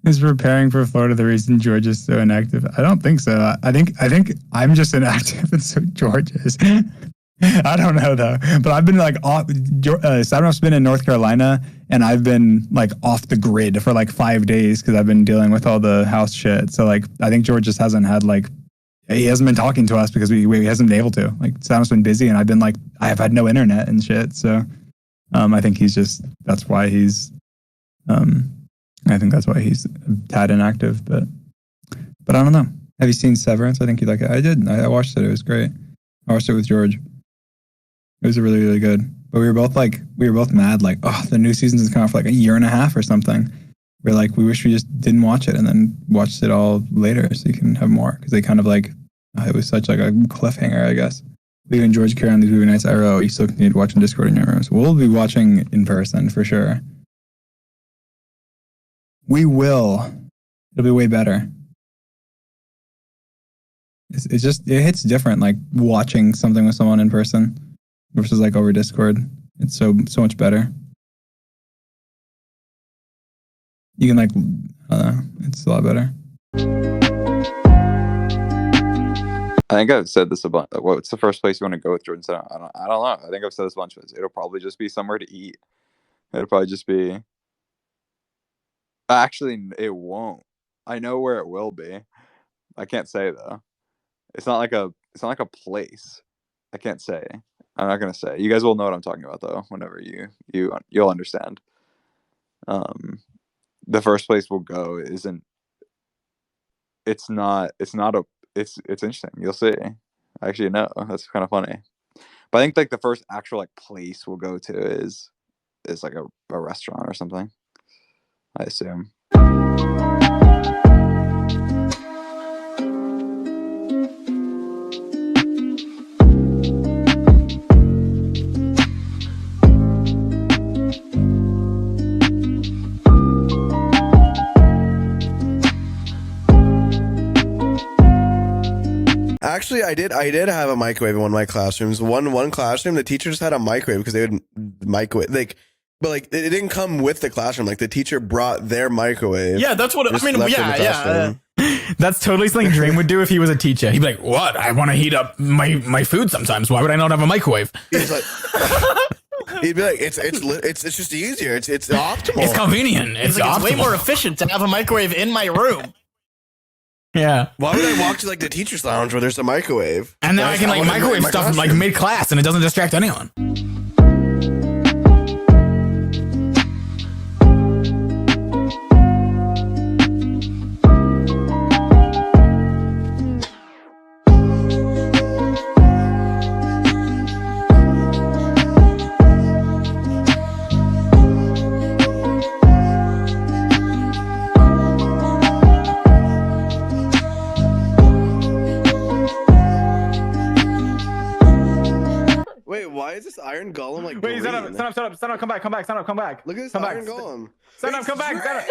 Is preparing for Florida the reason George is so inactive? I don't think so. I think I'm just inactive, and so George is. I don't know though, but I've been like off. Saturnoff's been in North Carolina, and I've been like off the grid for like 5 days because I've been dealing with all the house shit. So like, I think George just hasn't had like, he hasn't been talking to us because we hasn't been able to. Like, Saturnoff's been busy, and I've been like, I have had no internet and shit. So, I think that's why he's, I think that's why he's a tad inactive. But I don't know. Have you seen Severance? I think you like it. I did. I watched it. It was great. I watched it with George. It was really, really good. But we were both mad, like, oh, the new season's is coming out for like a year and a half or something. We're like, we wish we just didn't watch it and then watched it all later so you can have more. Because they kind of like, it was such like a cliffhanger, I guess. We and George carry on these movie nights. You still continue to watch in Discord in your rooms. We'll be watching in person for sure. We will. It'll be way better. It hits different, like watching something with someone in person versus like over Discord. It's so much better. You can like, I don't know, it's a lot better. I think I've said this a bunch. What's the first place you want to go with Jordan? I don't know. I think I've said this a bunch of times. It'll probably just be somewhere to eat. It'll probably just be. Actually, it won't. I know where it will be. I can't say though. It's not like a place. I can't say. I'm not gonna say. You guys will know what I'm talking about though. Whenever you'll understand. The first place we'll go isn't. It's interesting. You'll see. Actually, no, that's kind of funny. But I think like the first actual like place we'll go to is like a restaurant or something. I assume. Actually, I did have a microwave in one of my classrooms. One classroom, the teacher just had a microwave because they would microwave but like it didn't come with the classroom. Like the teacher brought their microwave. Yeah, that's what I mean. Yeah. That's totally something Dream would do if he was a teacher. He'd be like, "What? I want to heat up my food sometimes. Why would I not have a microwave?" He's like, he'd be like, "It's just easier. It's optimal. It's convenient. It's way more efficient to have a microwave in my room." Yeah. Why would I walk to like the teacher's lounge where there's a microwave? And then I can like microwave stuff like mid class, and it doesn't distract anyone. Why is this iron golem like Wait, stand up, come back. Look at this come iron back. golem. Stand up, come back.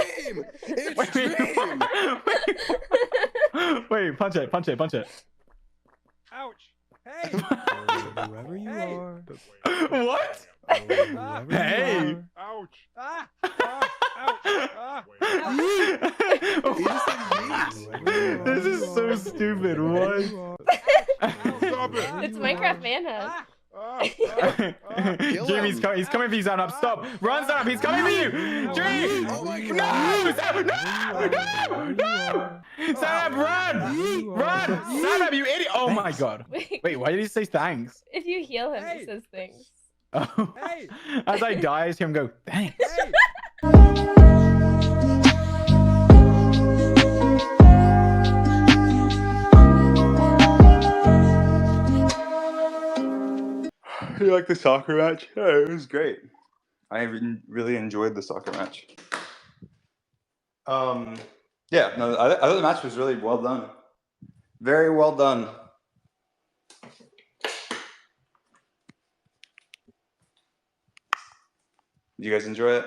It's Dream. Wait, punch it. Ouch. Hey. Whoever you are. What? Hey. Ouch. This is so stupid. What? Stop it. It's Minecraft Manhunt. Dream, he's coming for you, Stand Up. Stop. Run, Stand Up. He's coming for you. Dream. Oh my God. No. Stand Up, run. Run. Stand Up, you idiot. Oh my God. Wait, why did he say thanks? If you heal him, he says things. Oh. Hey. As I die, I hear him go, thanks. Hey. You like the soccer match? Yeah, it was great. I really enjoyed the soccer match. Yeah, no, I thought the match was really well done. Very well done. Did you guys enjoy it?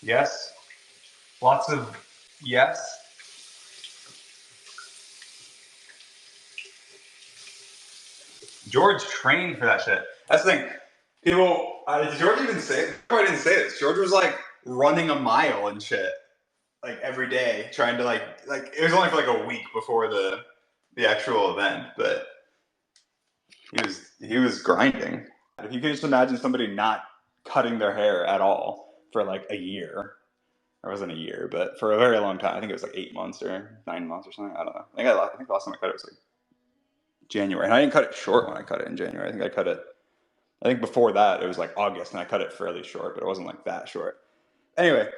Yes. Lots of yes. George trained for that shit. That's the thing. People, did George even say it? I didn't say this. George was like running a mile and shit, like every day, trying to like it was only for like a week before the actual event, but he was grinding. If you can just imagine somebody not cutting their hair at all for like a year. It wasn't a year, but for a very long time. I think it was like 8 months or 9 months or something. I don't know. I think the last time I cut it was like January. And I didn't cut it short when I cut it in January. I think before that it was like August, and I cut it fairly short, but it wasn't like that short. Anyway,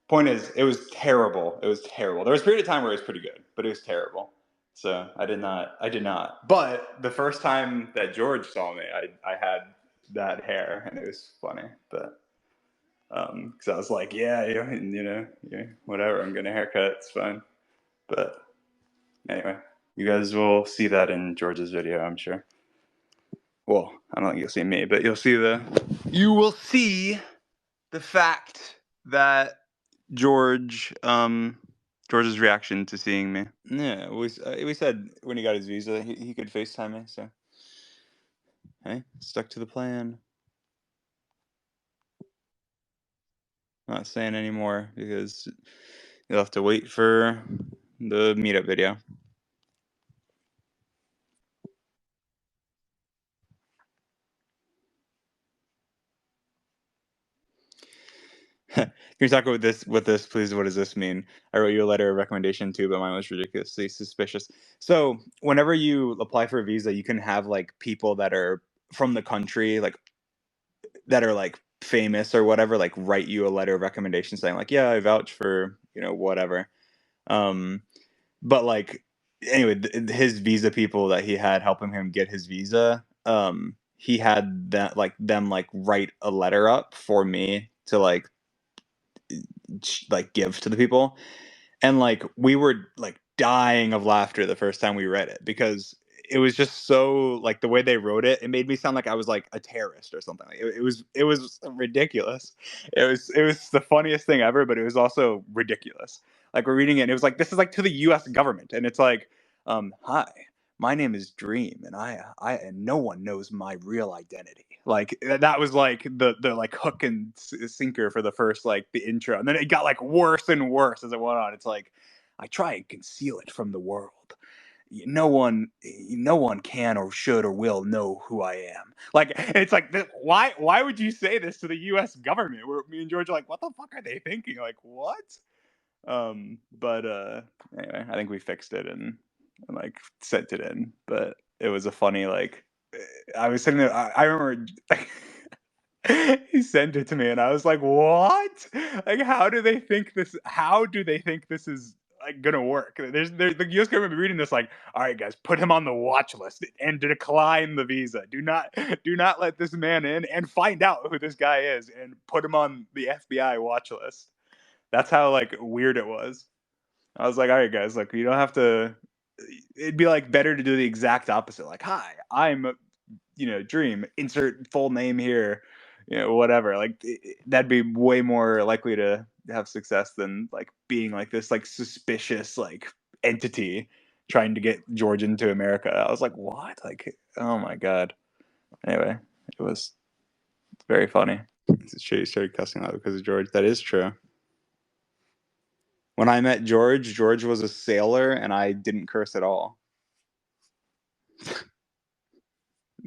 point is, it was terrible. It was terrible. There was a period of time where it was pretty good, but it was terrible. So I did not. But the first time that George saw me, I had that hair, and it was funny. But because I was like, yeah, whatever. I'm getting a haircut. It's fine. But anyway, you guys will see that in George's video, I'm sure. Well, I don't think you'll see me, but you will see the fact that George's reaction to seeing me. Yeah, we said when he got his visa, he could FaceTime me. So, hey, stuck to the plan. Not saying anymore because you'll have to wait for the meetup video. Can you talk about this? With this, please? What does this mean? I wrote you a letter of recommendation too, but mine was ridiculously suspicious. So, whenever you apply for a visa, you can have like people that are from the country, like that are like famous or whatever, like write you a letter of recommendation saying like, yeah, I vouch for whatever. But like anyway, his visa people that he had helping him get his visa, he had them write a letter up for me to like give to the people, and like we were like dying of laughter the first time we read it because it was just so like the way they wrote it made me sound like I was like a terrorist or something. It was ridiculous. It was the funniest thing ever, but it was also ridiculous. Like we're reading it and it was like, this is like to the US government, and it's like, hi, my name is Dream, and I and no one knows my real identity. Like that was like the like hook and sinker for the first like the intro, and then it got like worse and worse as it went on. It's like, I try and conceal it from the world. No one can or should or will know who I am. Like it's like, why would you say this to the U.S. government? Where me and George are like, what the fuck are they thinking? Like what? But anyway, I think we fixed it and like sent it in. But it was a funny like. I was sitting there. I remember. He sent it to me, and I was like, "What? Like, how do they think this? How do they think this is like gonna work?" There's the U.S. government reading this like, "All right, guys, put him on the watch list and decline the visa. Do not let this man in, and find out who this guy is, and put him on the FBI watch list." That's how like weird it was. I was like, "All right, guys, like you don't have to." It'd be like better to do the exact opposite. Like, "Hi, I'm Dream, insert full name here, whatever." Like that'd be way more likely to have success than like being like this like suspicious like entity trying to get George into America. I was like, what? Like, oh my god. Anyway, it was very funny. She started cussing out because of George. That is true. When I met George was a sailor, and I didn't curse at all.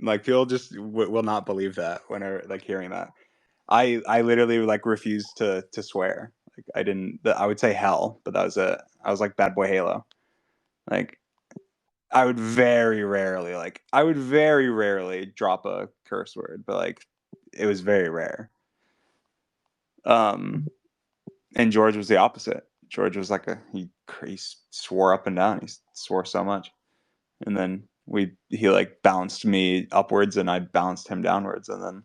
Like people just will not believe that when they're like hearing that. I literally like refused to swear. Like I didn't. I would say hell, but that was it. I was like Bad Boy Halo. Like I would very rarely drop a curse word, but like it was very rare. And George was the opposite. George was like he swore up and down. He swore so much, and then he like bounced me upwards, and I bounced him downwards, and then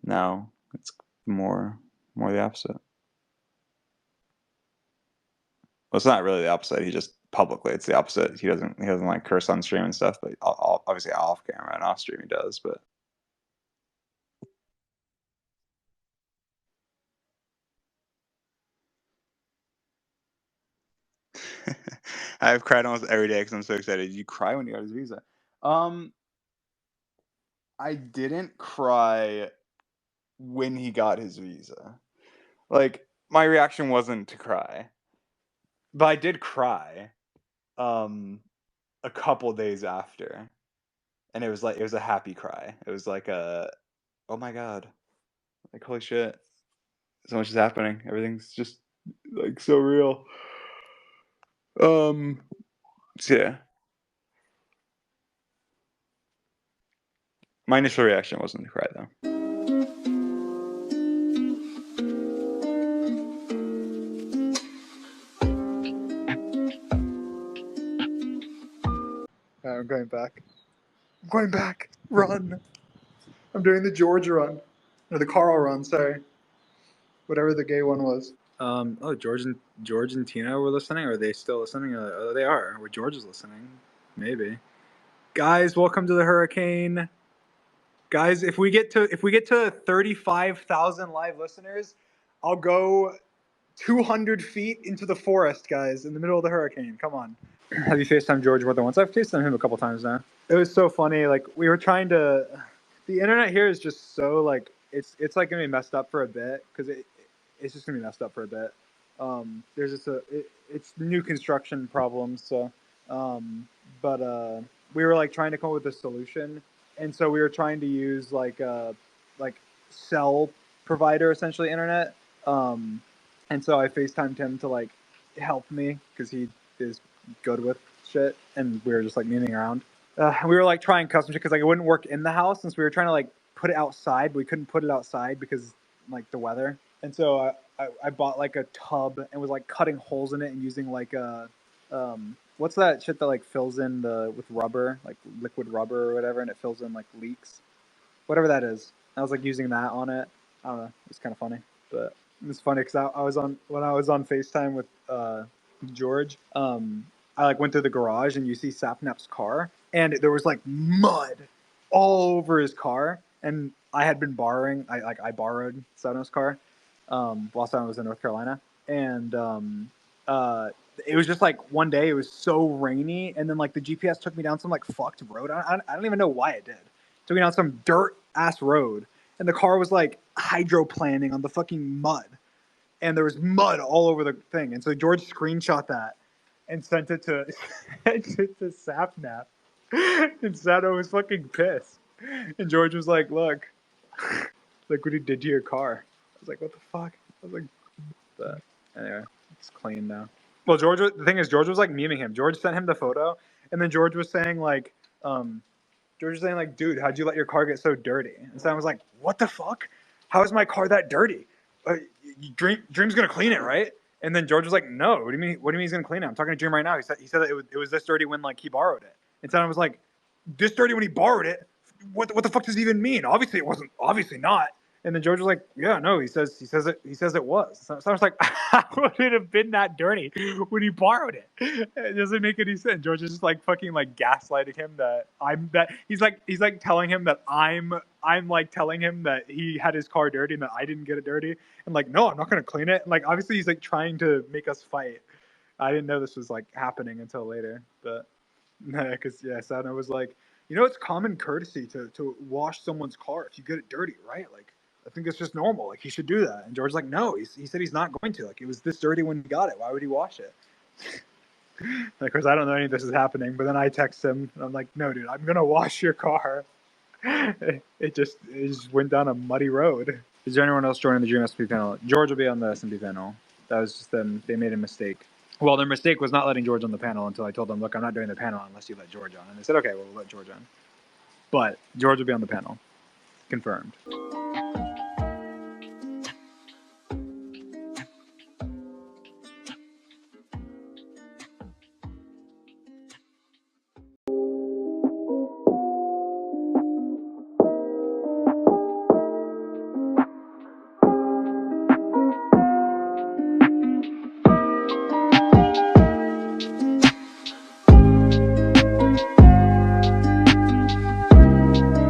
now it's more the opposite. Well, it's not really the opposite. He just publicly, it's the opposite. He doesn't like curse on stream and stuff, but obviously off camera and off stream he does. But I've cried almost every day because I'm so excited. Did you cry when you got his visa? I didn't cry when he got his visa. Like, my reaction wasn't to cry, but I did cry a couple days after, and it was a happy cry. It was like a, oh my god, like holy shit, so much is happening. Everything's just like so real. So yeah, my initial reaction wasn't to cry though. I'm going back. I'm going back. Run. I'm doing the George run. Or the Carl run, sorry. Whatever the gay one was. Oh, George and Tina were listening? Are they still listening? They are. Or George is listening. Maybe. Guys, welcome to the hurricane. Guys, if we get to 35,000 live listeners, I'll go 200 feet into the forest, guys, in the middle of the hurricane. Come on. Have you FaceTimed George more than once? I've FaceTimed him a couple times now. It was so funny. Like, we were trying to... The internet here is just so, like... It's like, going to be messed up for a bit, because it's just going to be messed up for a bit. There's just it's new construction problems, so... But we were, like, trying to come up with a solution, and so we were trying to use, like cell provider, essentially, internet. And so I FaceTimed him to, like, help me, because he is good with shit, and we were just, like, memeing around. We were, like, trying custom shit, because, like, it wouldn't work in the house, since we were trying to, like, put it outside, but we couldn't put it outside because, like, the weather. And so I bought, like, a tub and was, like, cutting holes in it and using, like, a... what's that shit that, like, fills in with rubber, like, liquid rubber or whatever, and it fills in, like, leaks? Whatever that is. I was, like, using that on it. I don't know. It's kind of funny, but... It's funny because when I was on FaceTime with George, I like went through the garage and you see Sapnap's car, and there was like mud all over his car, and I had been borrowing. I borrowed Sapnap's car while I was in North Carolina, and it was just like one day it was so rainy, and then like the GPS took me down some like fucked road. I don't even know why it did. Took me down some dirt ass road. And the car was like hydroplaning on the fucking mud. And there was mud all over the thing. And so George screenshot that and sent it to Sapnap. And Sato was fucking pissed. And George was like, look what he did to your car. I was like, what the fuck? I was like, but anyway, it's clean now. Well, the thing is, George was like memeing him. George sent him the photo. And then George was saying like, George was saying, like, dude, how'd you let your car get so dirty? And so I was like, what the fuck? How is my car that dirty? Dream's going to clean it, right? And then George was like, no, what do you mean he's going to clean it? I'm talking to Dream right now. He said that it was this dirty when, like, he borrowed it. And so I was like, this dirty when he borrowed it? What the fuck does it even mean? Obviously, it wasn't. Obviously not. And then George was like, yeah, no, he says it was. So I was like, how would it have been that dirty when he borrowed it? It doesn't make any sense. George is just like fucking like gaslighting him he's like telling him that I'm like telling him that he had his car dirty and that I didn't get it dirty. And like, no, I'm not gonna clean it. And like obviously he's like trying to make us fight. I didn't know this was like happening until later. But because Sadna was like, it's common courtesy to wash someone's car if you get it dirty, right? Like I think it's just normal. Like, he should do that. And George's like, no, he said he's not going to. Like, it was this dirty when he got it. Why would he wash it? Of course, I don't know any of this is happening. But then I text him, and I'm like, no, dude, I'm going to wash your car. It just went down a muddy road. Is there anyone else joining the Dream SMP panel? George will be on the SMP panel. That was just them. They made a mistake. Well, their mistake was not letting George on the panel until I told them, look, I'm not doing the panel unless you let George on. And they said, okay, well, we'll let George on. But George will be on the panel. Confirmed.